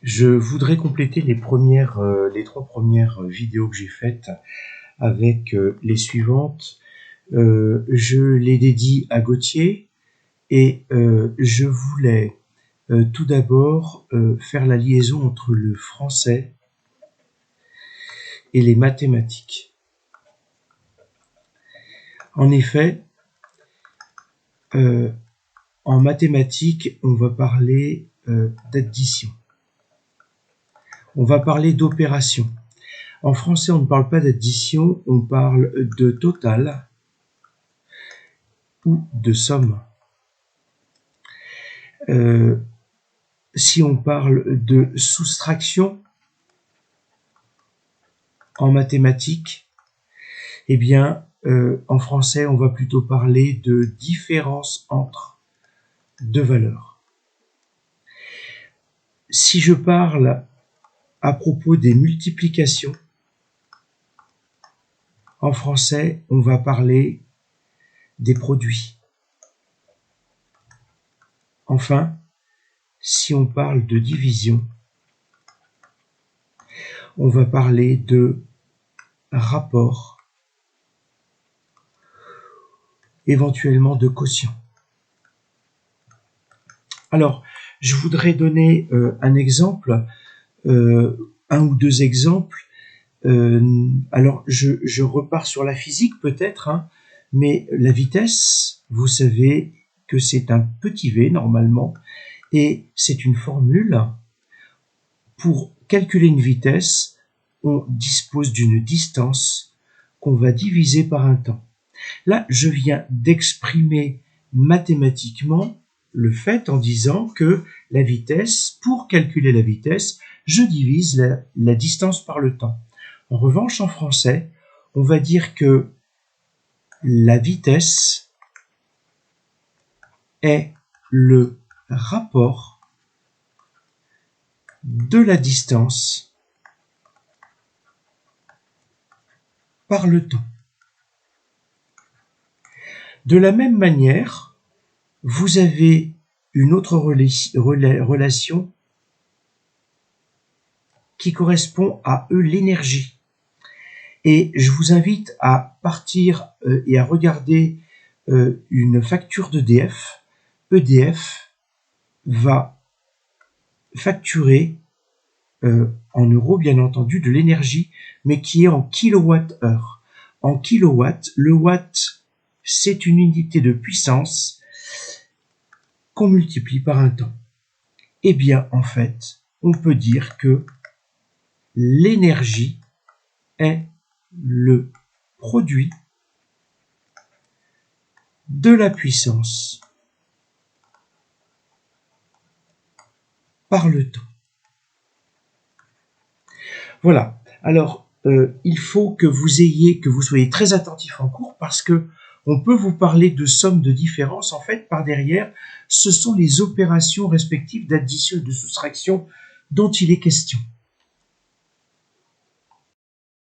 Je voudrais compléter les 3 premières vidéos que j'ai faites avec les suivantes. Je les dédie à Gauthier et je voulais tout d'abord faire la liaison entre le français et les mathématiques. En effet, en mathématiques, on va parler d'addition. On va parler d'opération. En français, on ne parle pas d'addition, on parle de total ou de somme. Si on parle de soustraction en mathématiques, eh bien, en français, on va plutôt parler de différence entre deux valeurs. Si je parle à propos des multiplications, en français, on va parler des produits. Enfin, si on parle de division, on va parler de rapport, éventuellement de quotient. Alors, je voudrais donner un exemple, un ou deux exemples. Alors, je repars sur la physique peut-être, hein, mais la vitesse, vous savez que c'est un petit v normalement, et c'est une formule. Pour calculer une vitesse, on dispose d'une distance qu'on va diviser par un temps. Là, je viens d'exprimer mathématiquement le fait en disant que la vitesse, pour calculer la vitesse, je divise la distance par le temps. En revanche, en français, on va dire que la vitesse est le rapport de la distance par le temps. De la même manière, vous avez une autre relation qui correspond à l'énergie. Et je vous invite à partir et à regarder une facture d'EDF. EDF va facturer en euros, bien entendu, de l'énergie, mais qui est en kilowattheure. En kilowatts, le watt, c'est une unité de puissance qu'on multiplie par un temps. Eh bien, en fait, on peut dire que l'énergie est le produit de la puissance par le temps. Voilà. Alors, il faut que vous soyez très attentif en cours parce que on peut vous parler de somme de différence. En fait, par derrière, ce sont les opérations respectives d'addition et de soustraction dont il est question.